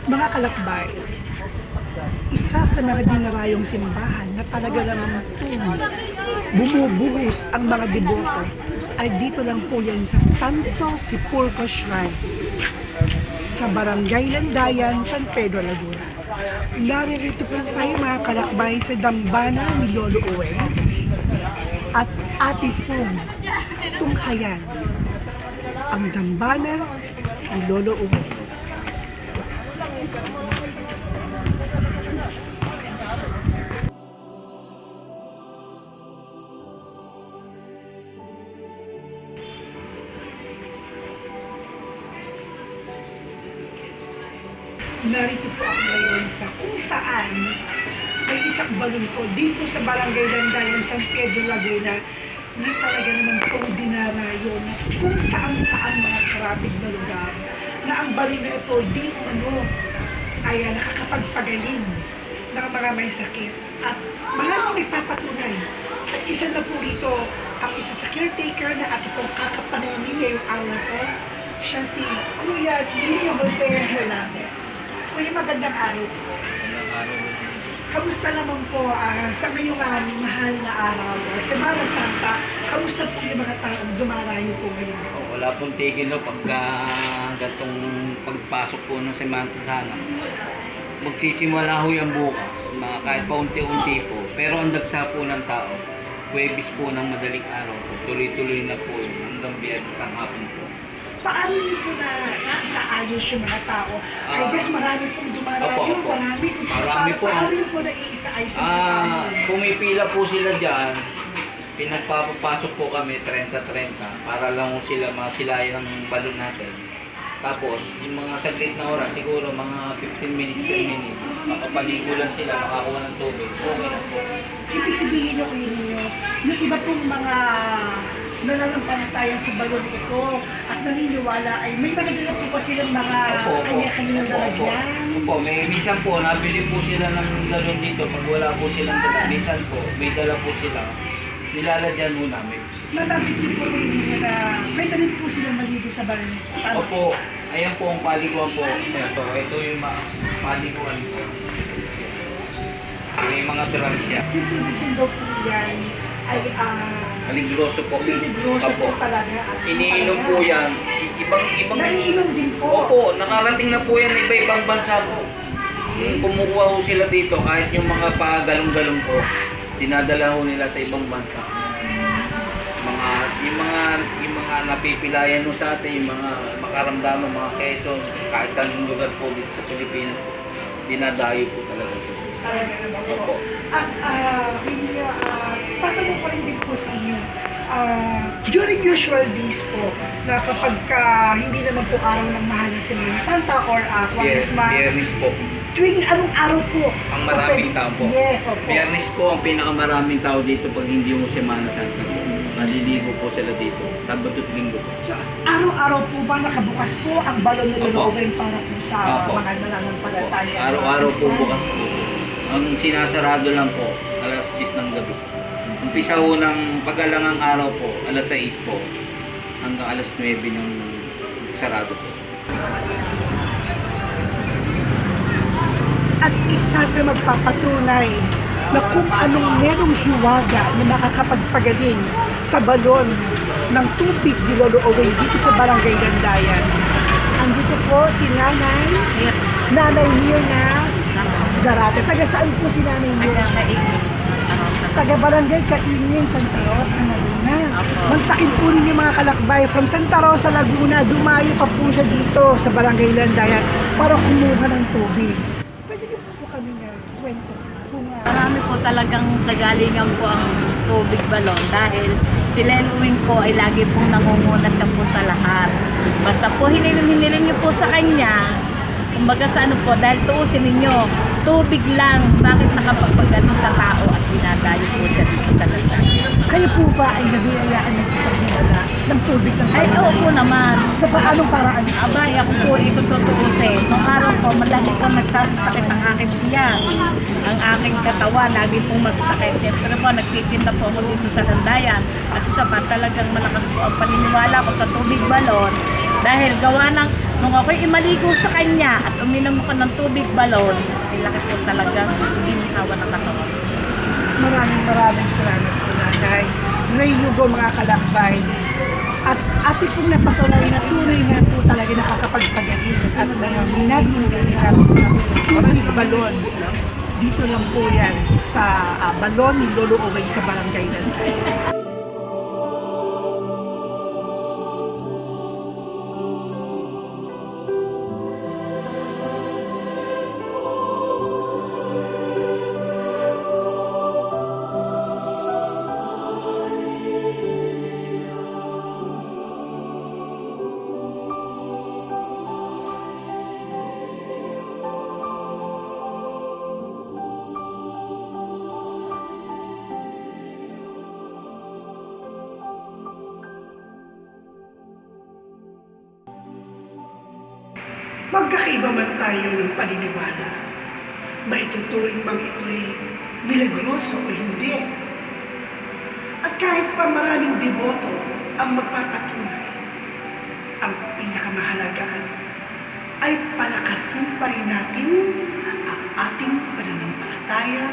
Mga kalakbay, isa sa mga dinarayong simbahan na talaga namang bumubuhos ang mga deboto ay dito lang po yan sa Santo Sepulcro Shrine sa Barangay Landayan, San Pedro, Laguna. Naririto po tayo mga kalakbay sa dambana ni Lolo Uweng at ating pong tunghayan ang dambana ni Lolo Uweng. Narito po ako ngayon sa kung saan may isang balon ko dito sa Barangay Landayan, San Pedro, Laguna na talaga naman pong dinarayo na kung saan mga karabig na lugar na ang balon na ito di ay nakakapagpagaling ng mga may sakit at maraming nagpapatunay at isa na po rito ang isa sa caretaker na ato pong kakapanayamin ngayong araw ko. Siya si Kuya Nino Jose Hernandez. Kuya, magandang araw po. Magandang araw. Kamusta naman po sa ngayong mahal na araw, Semana Santa, kamusta po yung mga taong dumarayo po ngayon? Wala pong tigil no pagka gatong pagpasok po ng Semana Santa. Magsisimula ho yan bukas, kahit paunti-unti po. Pero ang dagsa po ng tao, Huwebes po ng madaling araw, tuloy-tuloy na po hanggang Biyernes ng hapon po. Paano niyo po na naisaayos yung mga tao? I guess marami pong dumarayo, marami po. Paano niyo po naisaayos yung mga tao? Pumipila po sila dyan, pinagpapapasok po kami 30-30 para lang po sila masilayan ng balon natin. Tapos, yung mga saglit na oras, siguro mga 15 minutes, 10 minutes, makapaligo lang sila, makakuha ng tubig, okay na po. Ibig sabihin nyo kayo ninyo, yung iba pong mga nananampalataya sa balon ito at naniniwala ay may magagala po ba silang mga kanya-kanyang lalagyan? Opo, may minsan po, nabili po sila ng galon dito pag wala po silang dala. Minsan po, may dala po sila, nilalagyan mo namin. Nabanggit niyo po kayo ninyo na may dalit po silang maligo sa balon. Opo, ayan po ang paliguan po. Ito yung paliguan po. May mga drums siya. Yung tubig daw po yan ay Aligroso po. pinigroso po talaga. Iniinom po yan. Ibang Naiinom din po. Opo, nakarating na po yan iba-ibang bansa po. Kumukuha ho sila dito kahit yung mga pagalong-galong po, dinadala ho nila sa ibang bansa. Yung mga napipilayan ho sa atin, yung mga makaramdaman, mga Quezon, kahit saan yung lugar po dito sa Pilipinas, dinadayo po talaga. Talaga naman po. Opo. At tatanong ko rin din po sa inyo, during usual days po, na kapag hindi naman po araw ng mahal ng Semana Santa or Quaresma, Biyernes po. tuwing anong araw po? Ang maraming tao po. Yes, opo. Biyernes po ang pinakamaraming tao dito pag hindi yung Semana Santa po. Naliligo po sila dito. Sabado at Linggo po. So, araw-araw po ba nakabukas po ang balon ng Opo. Lolo para po sa Opo. mga nananampalataya? Araw-araw po bukas po. Ang sinasarado lang po, alas 10 ng gabi. Umpisa ho ng pag-alangang araw po, alas 6 po, hanggang alas 9 ng sarado po. At isa sa magpapatunay na kung anong merong hiwaga na makakapagpagaling sa balon ng tubig ni Lolo Uweng dito sa Barangay Landayan. Andito po si Nanay Mirna Zarate. Taga saan po si Nanay Mirna? Taga Barangay Kaingin, Santa Rosa, Laguna. Magtain po rin yung mga kalakbay from Santa Rosa, Laguna. Dumayo pa po siya dito sa Barangay Landayan para kumuha ng tubig. Pwede niyo po kami na kwento kung Marami po talagang kagalingan po ang tubig balon dahil si Lolo Uweng po ay lagi pong nangunguna siya po sa lahat. Basta po hiniling niyo po sa kanya, kumbaga sa ano po, dahil tuusin ninyo, tubig lang, bakit nakapagpagaling sa tao at dinadayo po siya dito sa landayan. kayo po ba ay nabiyayaan ng isang himala ng tubig ng Ay, oo po naman. Sa paanong paraan? Abay, ako po ito tutuusin. Nung araw po, malaki po nagsasakit ang aking yan. Ang aking katawan, lagi pong magsakit. Siyempre po, nagtitinda po ako dito sa Landayan. At isa pa, talagang malakas po ang paniniwala ko sa tubig balon. Dahil gawa ng, nung ako'y imaligo sa kanya at uminom ko ng tubig balon, ay laki po talagang ginihawa ng katawan. Maraming salamat po, Nanay. Rayugo mga kalakbay. At ating pong napatuloy na tunay na po talaga nakakapagpagaling at ngayon nagmumulong sa tubig balon. Dito lang po yan sa balon ni Lolo Oway sa Barangay Landayan. Magkakaiba man tayo ng paniniwala, maituturing bang ito'y milagroso o hindi. At kahit pa maraming deboto ang magpapatunay, ang pinakamahalaga ay palakasin pa rin natin ang ating pananampalataya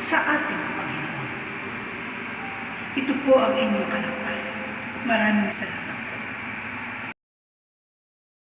sa ating Panginoon. Ito po ang inyong kalakbay. Maraming salamat.